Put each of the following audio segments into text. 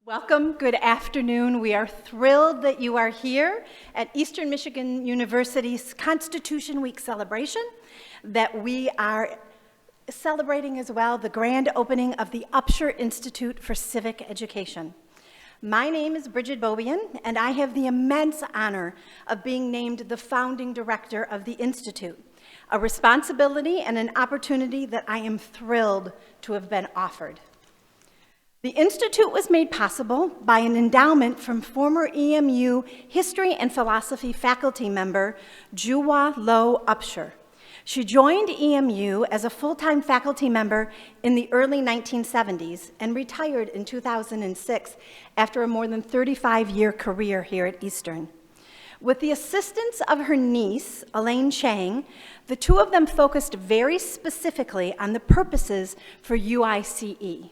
Welcome, good afternoon. We are thrilled that you are here at Eastern Michigan University's Constitution Week celebration, that we are celebrating as well the grand opening of the Upshur Institute for Civic Education. My name is Bridget Bobian, and I have the immense honor of being named the founding director of the Institute, a responsibility and an opportunity that I am thrilled to have been offered. The Institute was made possible by an endowment from former EMU History and Philosophy faculty member, Juwa Lo Upshur. She joined EMU as a full-time faculty member in the early 1970s and retired in 2006 after a more than 35-year career here at Eastern. With the assistance of her niece, Elaine Chang, the two of them focused very specifically on the purposes for UICE.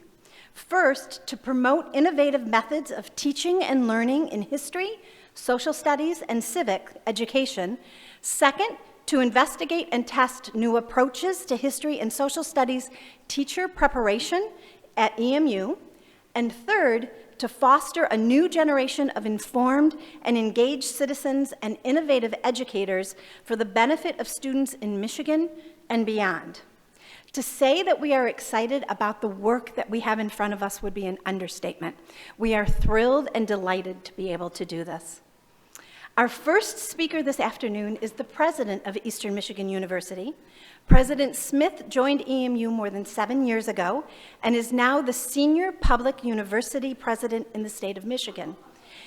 First, to promote innovative methods of teaching and learning in history, social studies, and civic education. Second, to investigate and test new approaches to history and social studies teacher preparation at EMU. And third, to foster a new generation of informed and engaged citizens and innovative educators for the benefit of students in Michigan and beyond. To say that we are excited about the work that we have in front of us would be an understatement. We are thrilled and delighted to be able to do this. Our first speaker this afternoon is the president of Eastern Michigan University. President Smith joined EMU more than 7 years ago and is now the senior public university president in the state of Michigan.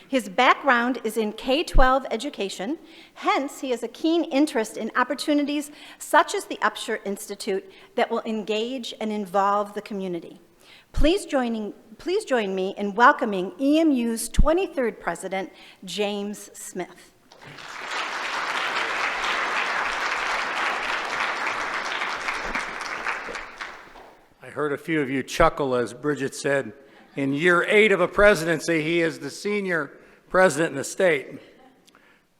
His background is in K-12 education, hence he has a keen interest in opportunities such as the Upshur Institute that will engage and involve the community. Please join me in welcoming EMU's 23rd president, James Smith. I heard a few of you chuckle as Bridget said, in year 8 of a presidency, he is the senior president in the state.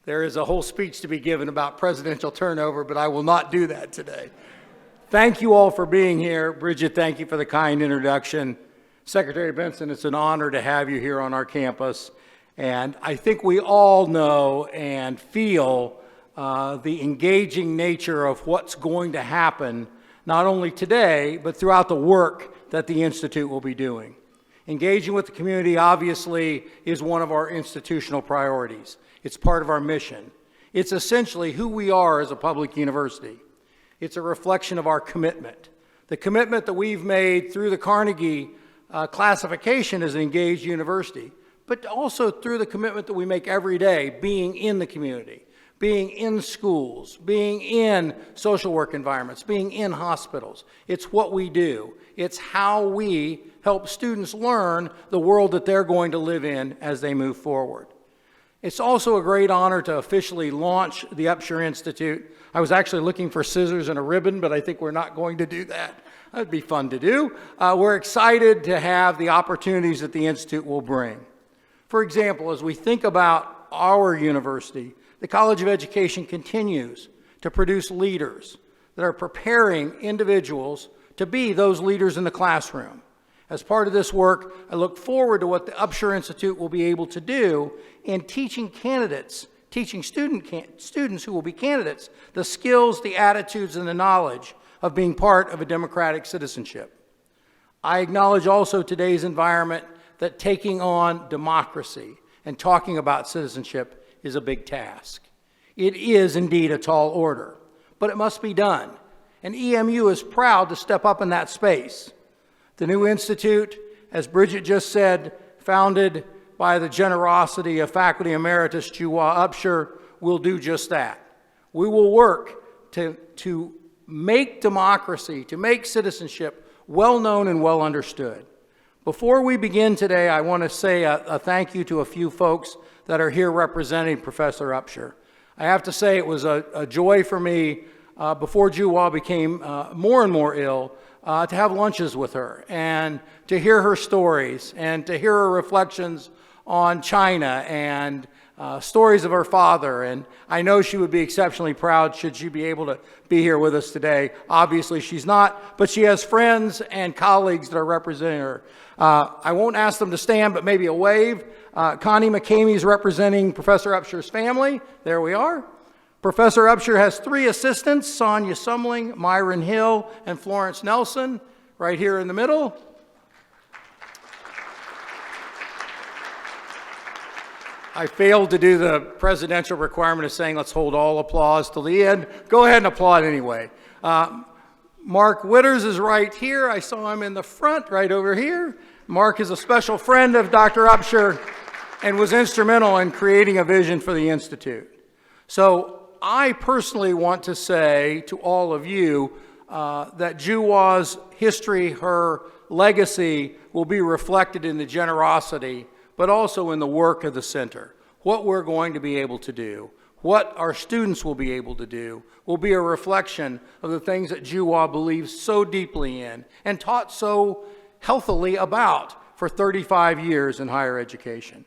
There is a whole speech to be given about presidential turnover, but I will not do that today. Thank you all for being here. Bridget, thank you for the kind introduction. Secretary Benson, it's an honor to have you here on our campus. And I think we all know and feel the engaging nature of what's going to happen, not only today, but throughout the work that the Institute will be doing. Engaging with the community, obviously, is one of our institutional priorities. It's part of our mission. It's essentially who we are as a public university. It's a reflection of our commitment. The commitment that we've made through the Carnegie classification as an engaged university, but also through the commitment that we make every day being in the community, being in schools, being in social work environments, being in hospitals. It's what we do. It's how we help students learn the world that they're going to live in as they move forward. It's also a great honor to officially launch the Upshur Institute. I was actually looking for scissors and a ribbon, but I think we're not going to do that. That'd be fun to do. We're excited to have the opportunities that the Institute will bring. For example, as we think about our university, the College of Education continues to produce leaders that are preparing individuals to be those leaders in the classroom. As part of this work, I look forward to what the Upshur Institute will be able to do in teaching candidates, teaching students who will be candidates, the skills, the attitudes, and the knowledge of being part of a democratic citizenship. I acknowledge also today's environment that taking on democracy and talking about citizenship is a big task. It is indeed a tall order, but it must be done. And EMU is proud to step up in that space. The new institute, as Bridget just said, founded by the generosity of Faculty Emeritus Juwa Upshur, will do just that. We will work to make democracy, to make citizenship well known and well understood. Before we begin today, I want to say a thank you to a few folks that are here representing Professor Upshur. I have to say it was a joy for me before Juwa became more and more ill to have lunches with her and to hear her stories and to hear her reflections on China and stories of her father. And I know she would be exceptionally proud should she be able to be here with us today. Obviously she's not, but she has friends and colleagues that are representing her. I won't ask them to stand, but maybe a wave. Connie McCamey is representing Professor Upshur's family. There we are. Professor Upshur has 3 assistants, Sonia Sumling, Myron Hill, and Florence Nelson, right here in the middle. I failed to do the presidential requirement of saying let's hold all applause till the end. Go ahead and applaud anyway. Mark Witters is right here. I saw him in the front right over here. Mark is a special friend of Dr. Upshur and was instrumental in creating a vision for the Institute. So I personally want to say to all of you that Juwa's history, her legacy, will be reflected in the generosity, but also in the work of the center. What we're going to be able to do, what our students will be able to do, will be a reflection of the things that Juwa believes so deeply in and taught so healthily about for 35 years in higher education.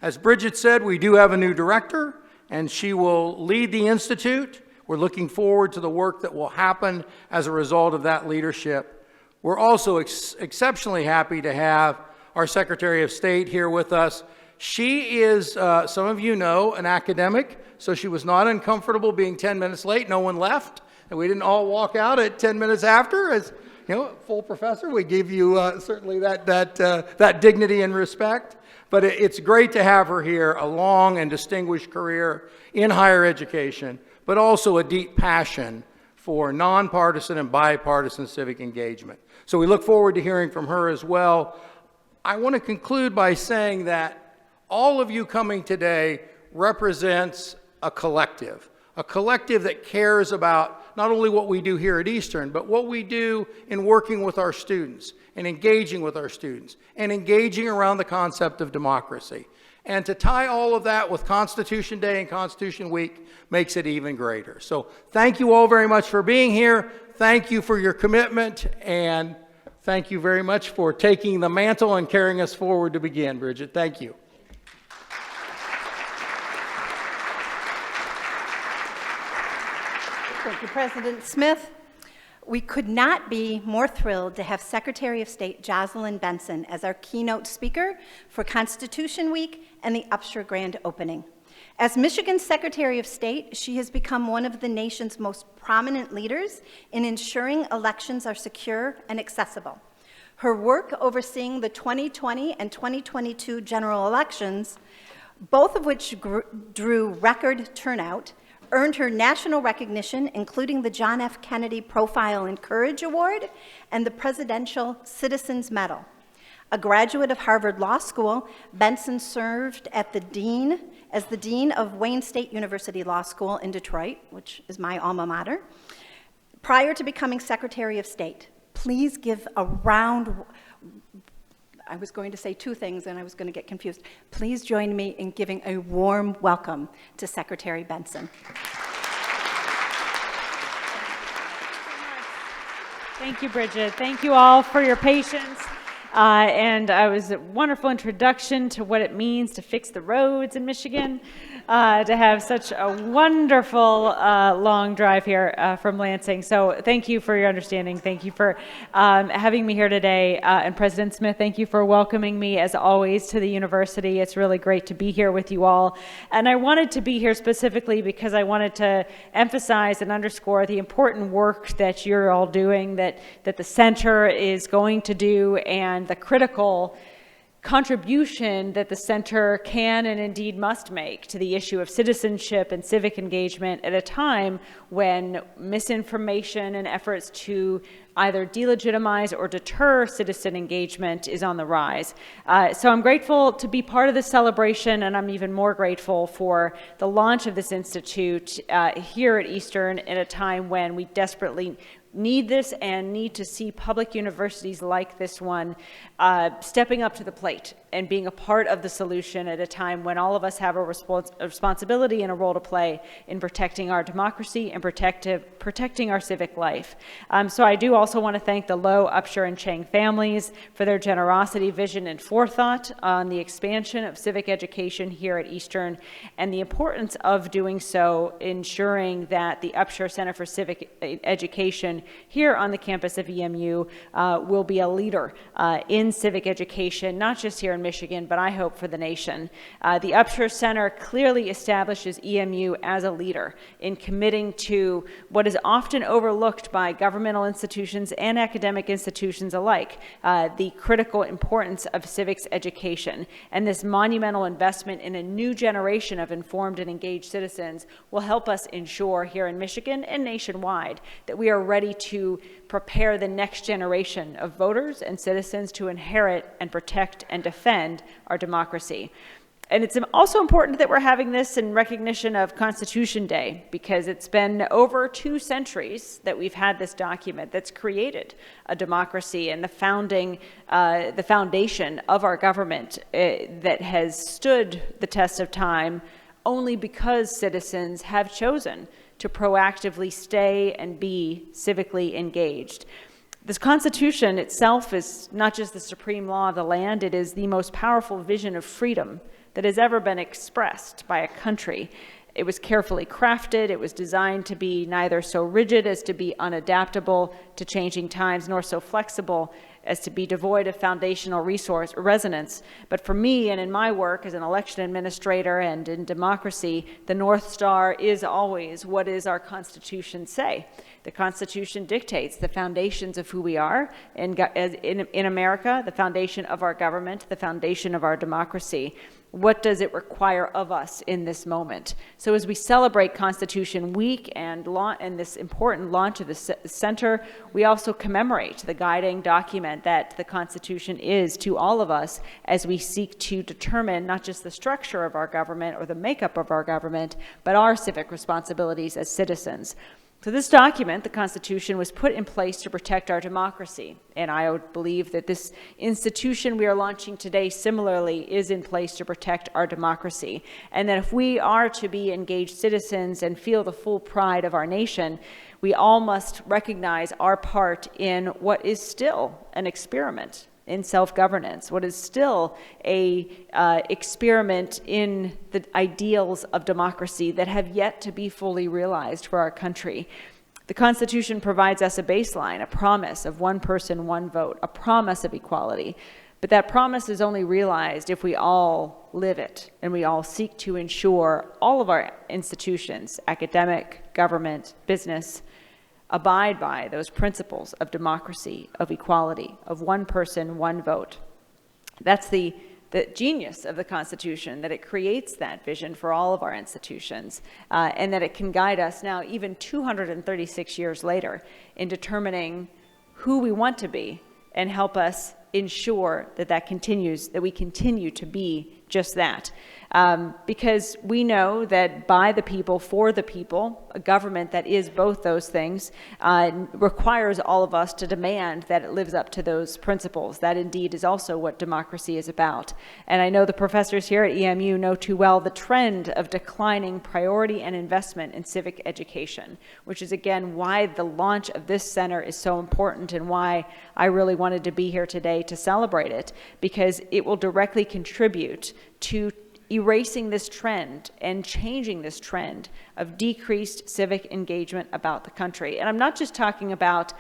As Bridget said, we do have a new director, and she will lead the Institute. We're looking forward to the work that will happen as a result of that leadership. We're also exceptionally happy to have our Secretary of State here with us. She is, some of you know, an academic, so she was not uncomfortable being 10 minutes late. No one left, and we didn't all walk out at 10 minutes after. As you know, full professor, we give you certainly that dignity and respect. But it's great to have her here, a long and distinguished career in higher education, but also a deep passion for nonpartisan and bipartisan civic engagement. So we look forward to hearing from her as well. I want to conclude by saying that all of you coming today represents a collective that cares about not only what we do here at Eastern, but what we do in working with our students and engaging with our students and engaging around the concept of democracy. And to tie all of that with Constitution Day and Constitution Week makes it even greater. So thank you all very much for being here. Thank you for your commitment, and thank you very much for taking the mantle and carrying us forward to begin, Bridget. Thank you. Thank you, President Smith. We could not be more thrilled to have Secretary of State Jocelyn Benson as our keynote speaker for Constitution Week and the Upshur grand opening. As Michigan's Secretary of State, she has become one of the nation's most prominent leaders in ensuring elections are secure and accessible. Her work overseeing the 2020 and 2022 general elections, both of which drew record turnout, earned her national recognition, including the John F. Kennedy Profile and Courage Award and the Presidential Citizens Medal. A graduate of Harvard Law School, Benson served as the Dean of Wayne State University Law School in Detroit, which is my alma mater, prior to becoming Secretary of State. Please give a round. I was going to say 2 things and I was going to get confused. Please join me in giving a warm welcome to Secretary Benson. Thank you, Bridget. Thank you all for your patience. And it was a wonderful introduction to what it means to fix the roads in Michigan, to have such a wonderful long drive here from Lansing. So thank you for your understanding. Thank you for having me here today. And President Smith, thank you for welcoming me, as always, to the university. It's really great to be here with you all. And I wanted to be here specifically because I wanted to emphasize and underscore the important work that you're all doing, that the center is going to do, and the critical contribution that the center can and indeed must make to the issue of citizenship and civic engagement at a time when misinformation and efforts to either delegitimize or deter citizen engagement is on the rise. So I'm grateful to be part of this celebration, and I'm even more grateful for the launch of this institute here at Eastern at a time when we desperately need this and need to see public universities like this one stepping up to the plate and being a part of the solution at a time when all of us have a responsibility and a role to play in protecting our democracy and protecting our civic life. So I do also want to thank the Lowe, Upshur, and Chang families for their generosity, vision, and forethought on the expansion of civic education here at Eastern, and the importance of doing so, ensuring that the Upshur Center for Civic Education institution here on the campus of EMU will be a leader in civic education, not just here in Michigan, but I hope for the nation. The Upshur Center clearly establishes EMU as a leader in committing to what is often overlooked by governmental institutions and academic institutions alike, the critical importance of civics education. And this monumental investment in a new generation of informed and engaged citizens will help us ensure here in Michigan and nationwide that we are ready to prepare the next generation of voters and citizens to inherit and protect and defend our democracy. And it's also important that we're having this in recognition of Constitution Day, because it's been over 2 centuries that we've had this document that's created a democracy and the foundation of our government that has stood the test of time only because citizens have chosen to proactively stay and be civically engaged. This Constitution itself is not just the supreme law of the land, it is the most powerful vision of freedom that has ever been expressed by a country. It was carefully crafted. It was designed to be neither so rigid as to be unadaptable to changing times, nor so flexible as to be devoid of foundational resource or resonance. But for me, and in my work as an election administrator and in democracy, the North Star is always, what does our Constitution say? The Constitution dictates the foundations of who we are in America, the foundation of our government, the foundation of our democracy. What does it require of us in this moment? So as we celebrate Constitution Week and this important launch of the center, we also commemorate the guiding document that the Constitution is to all of us as we seek to determine not just the structure of our government or the makeup of our government, but our civic responsibilities as citizens. So this document, the Constitution, was put in place to protect our democracy. And I would believe that this institution we are launching today similarly is in place to protect our democracy. And that if we are to be engaged citizens and feel the full pride of our nation, we all must recognize our part in what is still an experiment in self-governance, what is still a experiment in the ideals of democracy that have yet to be fully realized for our country. The Constitution provides us a baseline, a promise of one person, one vote, a promise of equality. But that promise is only realized if we all live it and we all seek to ensure all of our institutions, academic, government, business, abide by those principles of democracy, of equality, of one person, one vote. That's the genius of the Constitution, that it creates that vision for all of our institutions, and that it can guide us now, even 236 years later, in determining who we want to be and help us ensure that we continue to be just that. Because we know that by the people, for the people, a government that is both those things requires all of us to demand that it lives up to those principles. That indeed is also what democracy is about. And I know the professors here at EMU know too well the trend of declining priority and investment in civic education, which is again why the launch of this center is so important and why I really wanted to be here today to celebrate it, because it will directly contribute to erasing this trend and changing this trend of decreased civic engagement about the country. And I'm not just talking about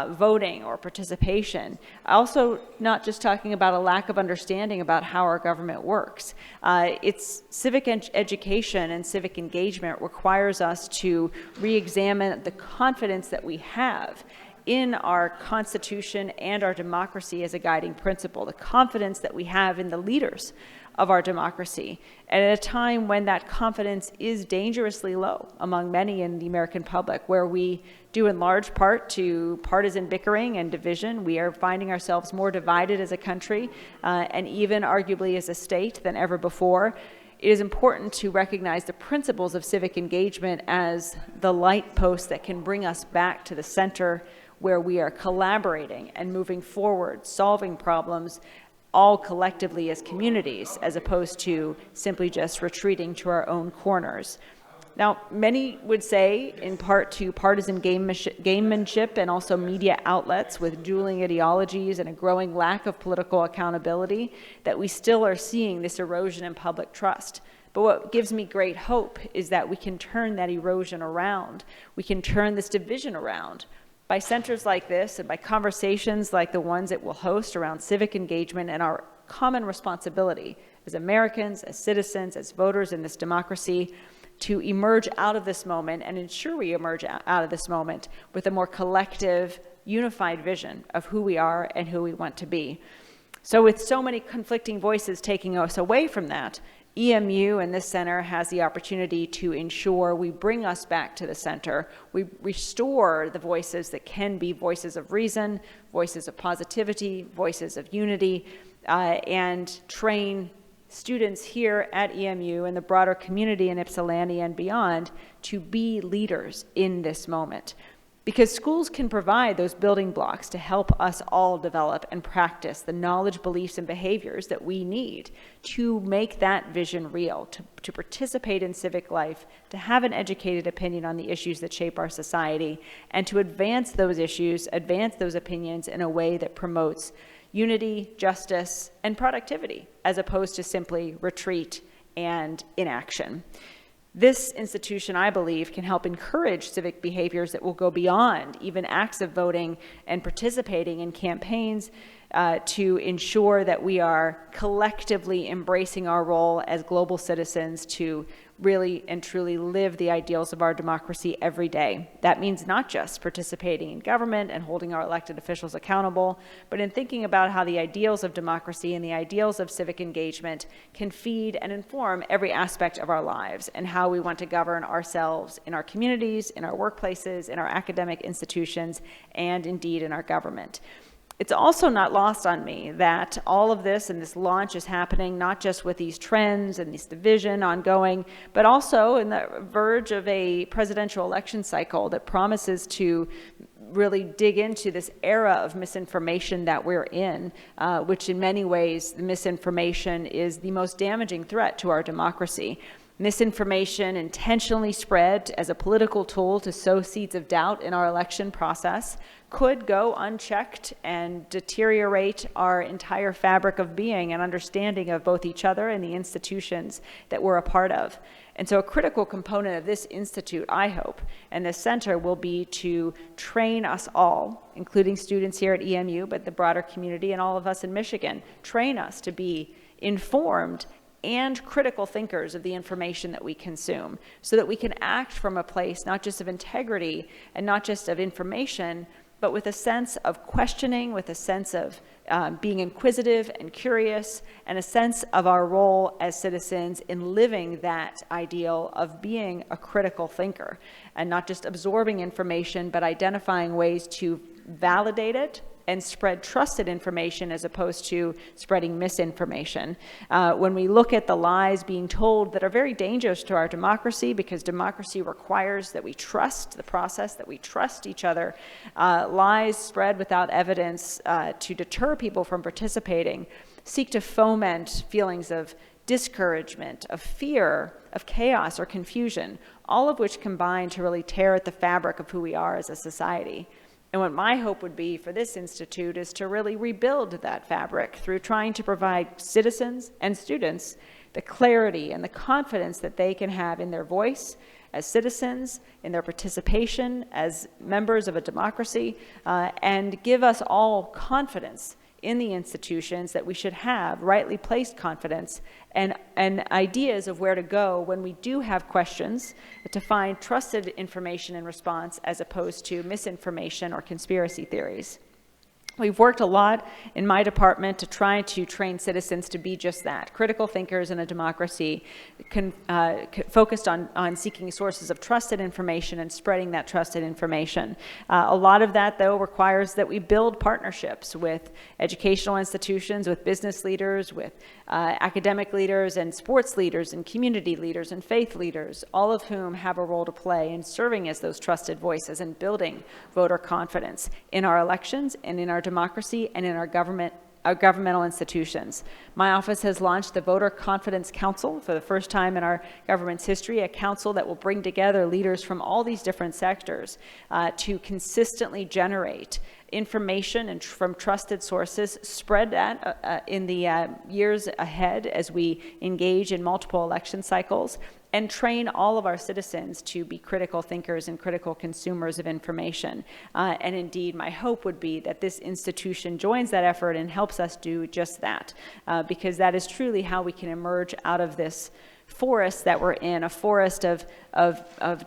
voting or participation, also not just talking about a lack of understanding about how our government works. It's civic education and civic engagement requires us to re-examine the confidence that we have in our Constitution and our democracy as a guiding principle, the confidence that we have in the leaders of our democracy, and at a time when that confidence is dangerously low among many in the American public, where we, due in large part to partisan bickering and division, we are finding ourselves more divided as a country and even arguably as a state than ever before. It is important to recognize the principles of civic engagement as the light post that can bring us back to the center, where we are collaborating and moving forward, solving problems all collectively as communities, as opposed to simply just retreating to our own corners. Now, many would say, in part to partisan gamemanship and also media outlets with dueling ideologies and a growing lack of political accountability, that we still are seeing this erosion in public trust. But what gives me great hope is that we can turn that erosion around. We can turn this division around by centers like this and by conversations like the ones it will host around civic engagement and our common responsibility as Americans, as citizens, as voters in this democracy, to emerge out of this moment and ensure we emerge out of this moment with a more collective, unified vision of who we are and who we want to be. So with so many conflicting voices taking us away from that, EMU and this center has the opportunity to ensure we bring us back to the center. We restore the voices that can be voices of reason, voices of positivity, voices of unity, and train students here at EMU and the broader community in Ypsilanti and beyond to be leaders in this moment. Because schools can provide those building blocks to help us all develop and practice the knowledge, beliefs, and behaviors that we need to make that vision real, to participate in civic life, to have an educated opinion on the issues that shape our society, and to advance those issues, advance those opinions in a way that promotes unity, justice, and productivity, as opposed to simply retreat and inaction. This institution, I believe, can help encourage civic behaviors that will go beyond even acts of voting and participating in campaigns to ensure that we are collectively embracing our role as global citizens to really and truly live the ideals of our democracy every day. That means not just participating in government and holding our elected officials accountable, but in thinking about how the ideals of democracy and the ideals of civic engagement can feed and inform every aspect of our lives and how we want to govern ourselves in our communities, in our workplaces, in our academic institutions, and indeed in our government. It's also not lost on me that all of this and this launch is happening not just with these trends and this division ongoing, but also in the verge of a presidential election cycle that promises to really dig into this era of misinformation that we're in, which in many ways, the misinformation is the most damaging threat to our democracy. Misinformation intentionally spread as a political tool to sow seeds of doubt in our election process could go unchecked and deteriorate our entire fabric of being and understanding of both each other and the institutions that we're a part of. And so a critical component of this institute, I hope, and this center will be to train us all, including students here at EMU, but the broader community and all of us in Michigan, train us to be informed and critical thinkers of the information that we consume so that we can act from a place not just of integrity and not just of information, but with a sense of questioning, with a sense of being inquisitive and curious, and a sense of our role as citizens in living that ideal of being a critical thinker and not just absorbing information, but identifying ways to validate it and spread trusted information as opposed to spreading misinformation. When we look at the lies being told that are very dangerous to our democracy, because democracy requires that we trust the process, that we trust each other, lies spread without evidence to deter people from participating, seek to foment feelings of discouragement, of fear, of chaos or confusion, all of which combine to really tear at the fabric of who we are as a society. And what my hope would be for this institute is to really rebuild that fabric through trying to provide citizens and students the clarity and the confidence that they can have in their voice as citizens, in their participation as members of a democracy, and give us all confidence in the institutions that we should have, rightly placed confidence, and ideas of where to go when we do have questions, to find trusted information in response as opposed to misinformation or conspiracy theories. We've worked a lot in my department to try to train citizens to be just that, critical thinkers in a democracy, focused on seeking sources of trusted information and spreading that trusted information. A lot of that, though, requires that we build partnerships with educational institutions, with business leaders, with academic leaders and sports leaders and community leaders and faith leaders, all of whom have a role to play in serving as those trusted voices and building voter confidence in our elections and in our democracy and in our governmental institutions. My office has launched the Voter Confidence Council for the first time in our government's history, a council that will bring together leaders from all these different sectors to consistently generate information and from trusted sources, spread that in the years ahead as we engage in multiple election cycles, and train all of our citizens to be critical thinkers and critical consumers of information. And indeed, my hope would be that this institution joins that effort and helps us do just that, because that is truly how we can emerge out of this forest that we're in, a forest of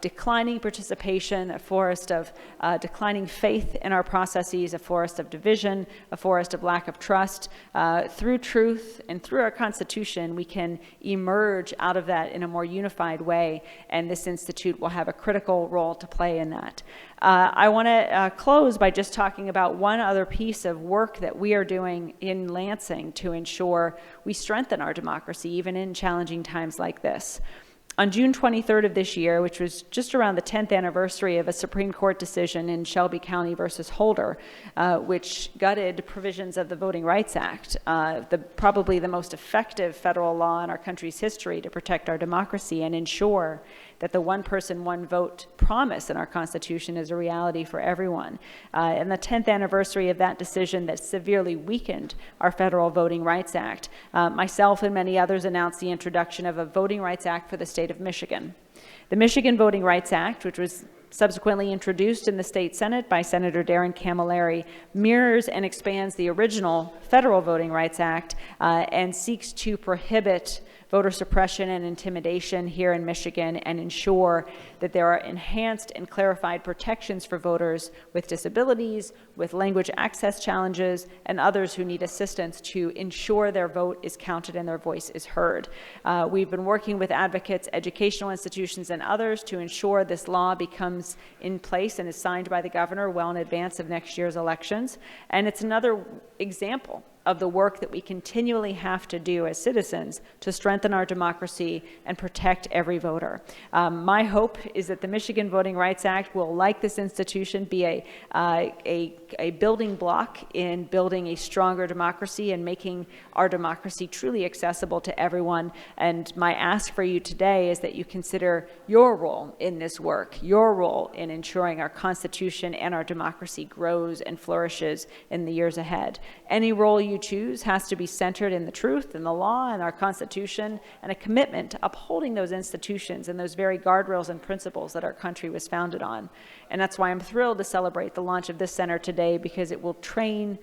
declining participation, a forest of declining faith in our processes, a forest of division, a forest of lack of trust. Through truth and through our Constitution, we can emerge out of that in a more unified way, and this institute will have a critical role to play in that. I want to close by just talking about one other piece of work that we are doing in Lansing to ensure we strengthen our democracy even in challenging times like this. On June 23rd of this year, which was just around the 10th anniversary of a Supreme Court decision in Shelby County versus Holder, which gutted provisions of the Voting Rights Act, probably the most effective federal law in our country's history to protect our democracy and ensure that the one person, one vote promise in our Constitution is a reality for everyone. And the 10th anniversary of that decision that severely weakened our federal Voting Rights Act, myself and many others announced the introduction of a Voting Rights Act for the state of Michigan. The Michigan Voting Rights Act, which was subsequently introduced in the state Senate by Senator Darren Camilleri, mirrors and expands the original federal Voting Rights Act and seeks to prohibit voter suppression and intimidation here in Michigan and ensure that there are enhanced and clarified protections for voters with disabilities, with language access challenges, and others who need assistance to ensure their vote is counted and their voice is heard. We've been working with advocates, educational institutions, and others to ensure this law becomes in place and is signed by the governor well in advance of next year's elections. And it's another example of the work that we continually have to do as citizens to strengthen our democracy and protect every voter. My hope is that the Michigan Voting Rights Act will, like this institution, be a building block in building a stronger democracy and making our democracy truly accessible to everyone. And my ask for you today is that you consider your role in this work, your role in ensuring our Constitution and our democracy grows and flourishes in the years ahead. Any role you choose has to be centered in the truth and the law and our Constitution, and a commitment to upholding those institutions and those very guardrails and principles that our country was founded on. And that's why I'm thrilled to celebrate the launch of this center today, because it will train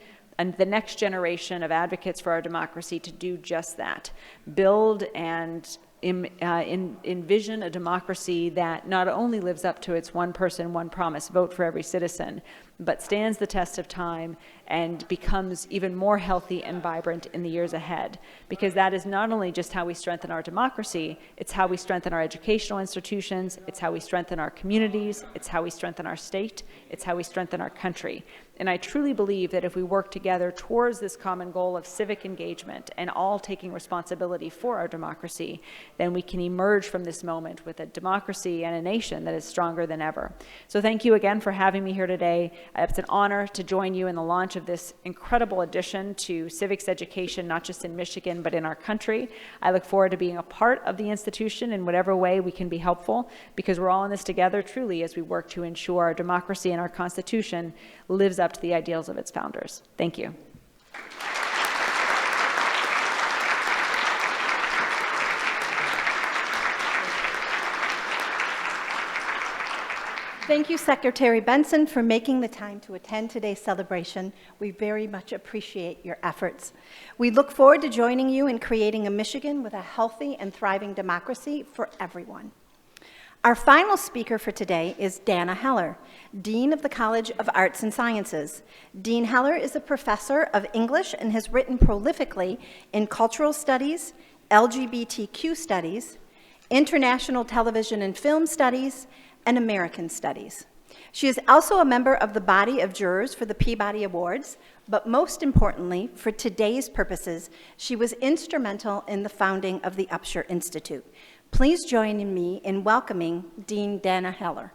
the next generation of advocates for our democracy to do just that. Build and envision a democracy that not only lives up to its one person, one promise, vote for every citizen, but stands the test of time and becomes even more healthy and vibrant in the years ahead. Because that is not only just how we strengthen our democracy, it's how we strengthen our educational institutions, it's how we strengthen our communities, it's how we strengthen our state, it's how we strengthen our country. And I truly believe that if we work together towards this common goal of civic engagement and all taking responsibility for our democracy, then we can emerge from this moment with a democracy and a nation that is stronger than ever. So thank you again for having me here today. It's an honor to join you in the launch of this incredible addition to civics education, not just in Michigan, but in our country. I look forward to being a part of the institution in whatever way we can be helpful, because we're all in this together truly as we work to ensure our democracy and our Constitution lives up to the ideals of its founders. Thank you. Thank you, Secretary Benson, for making the time to attend today's celebration. We very much appreciate your efforts. We look forward to joining you in creating a Michigan with a healthy and thriving democracy for everyone. Our final speaker for today is Dana Heller, Dean of the College of Arts and Sciences. Dean Heller is a professor of English and has written prolifically in cultural studies, LGBTQ studies, international television and film studies, and American Studies. She is also a member of the body of jurors for the Peabody Awards, but most importantly, for today's purposes, she was instrumental in the founding of the Upshur Institute. Please join me in welcoming Dean Dana Heller.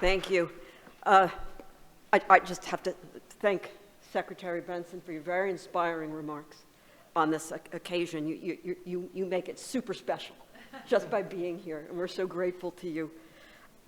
Thank you. I just have to thank Secretary Benson for your very inspiring remarks on this occasion. You make it super special. just by being here, and we're so grateful to you.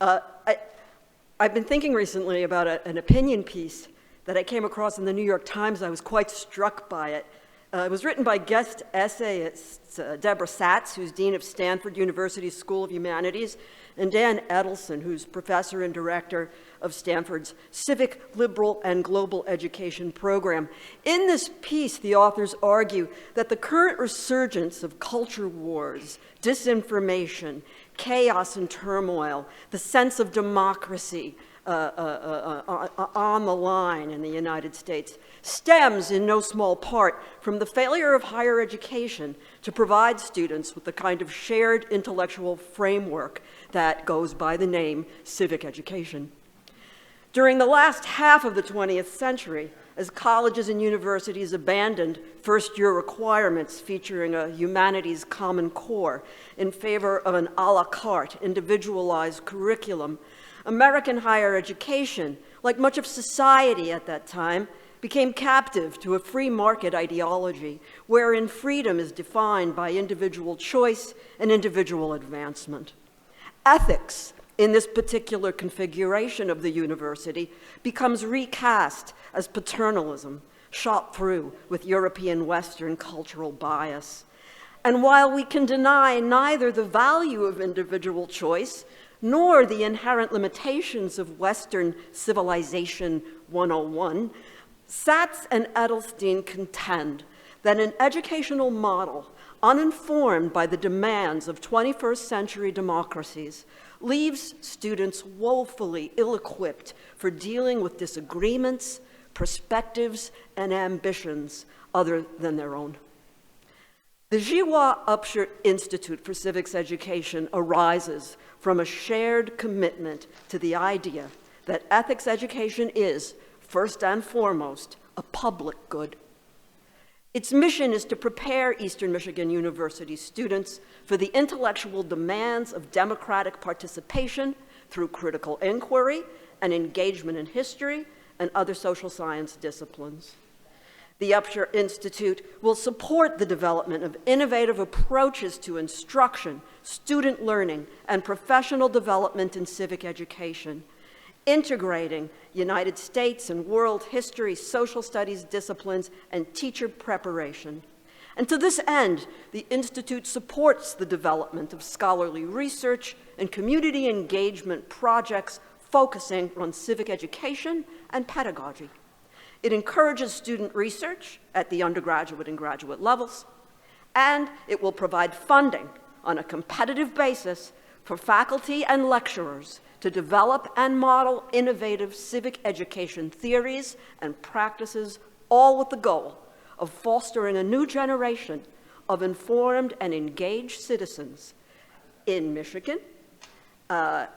I've been thinking recently about an opinion piece that I came across in the New York Times. I was quite struck by it. It was written by guest essayist Deborah Satz, who's Dean of Stanford University's School of Humanities, and Dan Edelson, who's professor and director of Stanford's Civic, Liberal, and Global Education program. In this piece, the authors argue that the current resurgence of culture wars, disinformation, chaos and turmoil, the sense of democracy on the line in the United States stems in no small part from the failure of higher education to provide students with the kind of shared intellectual framework that goes by the name civic education. During the last half of the 20th century, as colleges and universities abandoned first-year requirements featuring a humanities common core in favor of an a la carte, individualized curriculum, American higher education, like much of society at that time, became captive to a free market ideology wherein freedom is defined by individual choice and individual advancement. Ethics, in this particular configuration of the university, becomes recast as paternalism, shot through with European Western cultural bias. And while we can deny neither the value of individual choice nor the inherent limitations of Western Civilization 101, Satz and Edelstein contend that an educational model uninformed by the demands of 21st century democracies leaves students woefully ill-equipped for dealing with disagreements, perspectives, and ambitions other than their own. The Jiwa Upshur Institute for Civics Education arises from a shared commitment to the idea that ethics education is, first and foremost, a public good. Its mission is to prepare Eastern Michigan University students for the intellectual demands of democratic participation through critical inquiry and engagement in history and other social science disciplines. The Upshur Institute will support the development of innovative approaches to instruction, student learning, and professional development in civic education, integrating United States and world history, social studies disciplines, and teacher preparation. And to this end, the Institute supports the development of scholarly research and community engagement projects focusing on civic education and pedagogy. It encourages student research at the undergraduate and graduate levels, and it will provide funding on a competitive basis for faculty and lecturers to develop and model innovative civic education theories and practices, all with the goal of fostering a new generation of informed and engaged citizens in Michigan. I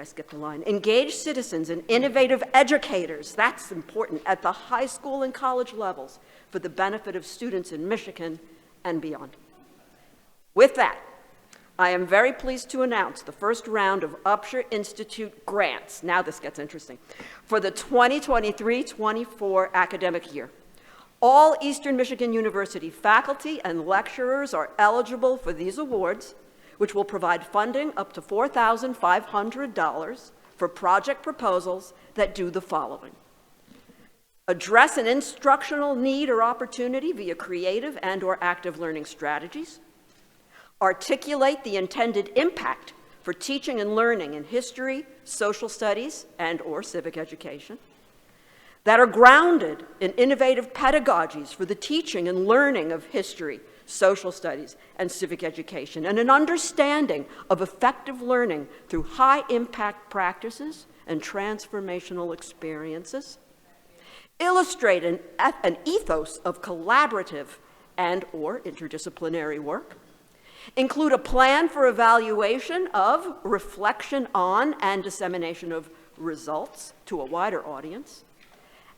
skipped a line. Engaged citizens and innovative educators, that's important, at the high school and college levels for the benefit of students in Michigan and beyond. With that, I am very pleased to announce the first round of Upshur Institute grants, now this gets interesting, for the 2023-24 academic year. All Eastern Michigan University faculty and lecturers are eligible for these awards, which will provide funding up to $4,500 for project proposals that do the following: address an instructional need or opportunity via creative and/or active learning strategies, articulate the intended impact for teaching and learning in history, social studies, and/or civic education, that are grounded in innovative pedagogies for the teaching and learning of history, social studies, and civic education, and an understanding of effective learning through high-impact practices and transformational experiences, illustrate an ethos of collaborative and/or interdisciplinary work, include a plan for evaluation of, reflection on, and dissemination of results to a wider audience,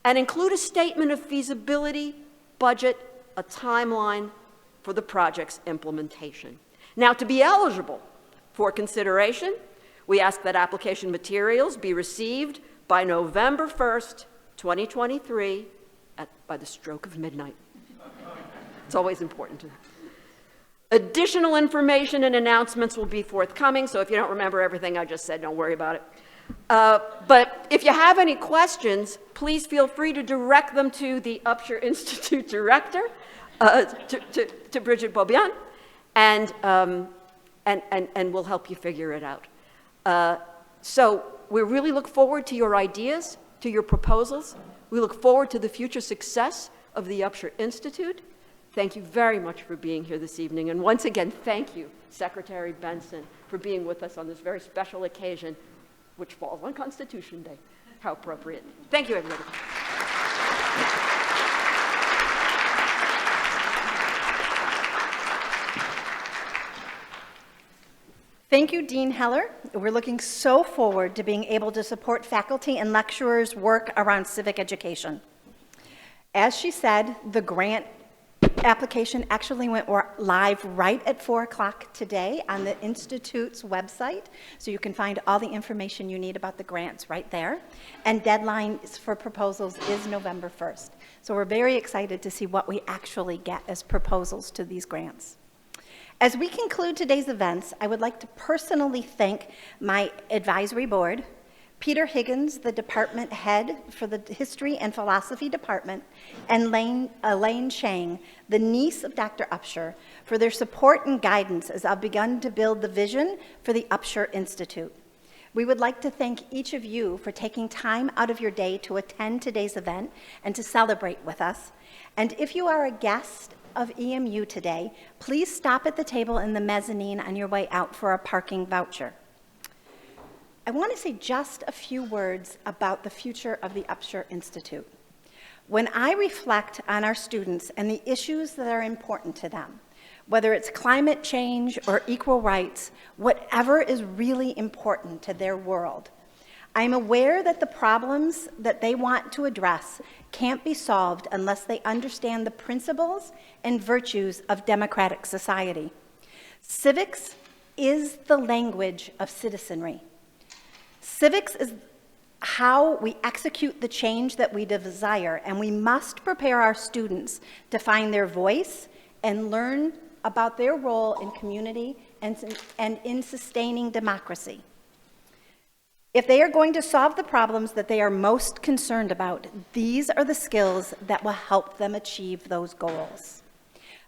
and include a statement of feasibility, budget, a timeline for the project's implementation. Now, to be eligible for consideration, we ask that application materials be received by November 1st, 2023, by the stroke of midnight. It's always important to Additional information and announcements will be forthcoming, so if you don't remember everything I just said, don't worry about it. But if you have any questions, please feel free to direct them to the Upshur Institute Director, to Bridget Bobian, and we'll help you figure it out. So we really look forward to your ideas, to your proposals. We look forward to the future success of the Upshur Institute. Thank you very much for being here this evening. And once again, thank you, Secretary Benson, for being with us on this very special occasion, which falls on Constitution Day. How appropriate. Thank you, everybody. Thank you, Dean Heller. We're looking so forward to being able to support faculty and lecturers' work around civic education. As she said, the grant application actually went live right at 4 o'clock today on the Institute's website, so you can find all the information you need about the grants right there. And deadline for proposals is November 1st. So we're very excited to see what we actually get as proposals to these grants. As we conclude today's events, I would like to personally thank my advisory board, Peter Higgins, the department head for the History and Philosophy Department, and Elaine Chang, the niece of Dr. Upshur, for their support and guidance as I've begun to build the vision for the Upshur Institute. We would like to thank each of you for taking time out of your day to attend today's event and to celebrate with us. And if you are a guest of EMU today, please stop at the table in the mezzanine on your way out for a parking voucher. I want to say just a few words about the future of the Upshur Institute. When I reflect on our students and the issues that are important to them, whether it's climate change or equal rights, whatever is really important to their world, I'm aware that the problems that they want to address can't be solved unless they understand the principles and virtues of democratic society. Civics is the language of citizenry. Civics is how we execute the change that we desire, and we must prepare our students to find their voice and learn about their role in community and in sustaining democracy. If they are going to solve the problems that they are most concerned about, these are the skills that will help them achieve those goals.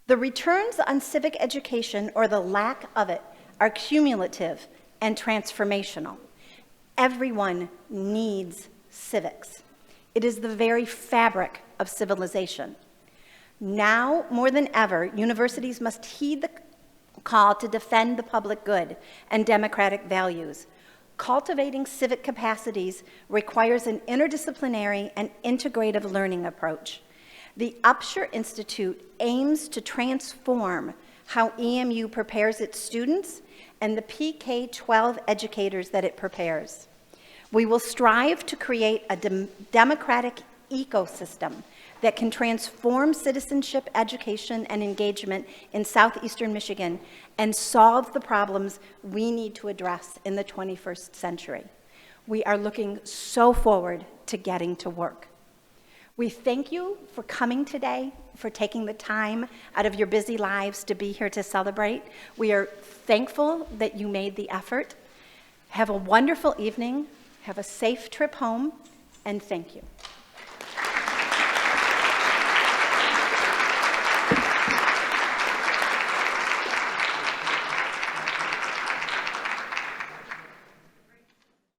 The returns on civic education, or the lack of it, are cumulative and transformational. Everyone needs civics. It is the very fabric of civilization. Now, more than ever, universities must heed the call to defend the public good and democratic values. Cultivating civic capacities requires an interdisciplinary and integrative learning approach. The Upshur Institute aims to transform how EMU prepares its students and the PK-12 educators that it prepares. We will strive to create a democratic ecosystem that can transform citizenship, education, and engagement in southeastern Michigan and solve the problems we need to address in the 21st century. We are looking so forward to getting to work. We thank you for coming today, for taking the time out of your busy lives to be here to celebrate. We are thankful that you made the effort. Have a wonderful evening, have a safe trip home, and thank you.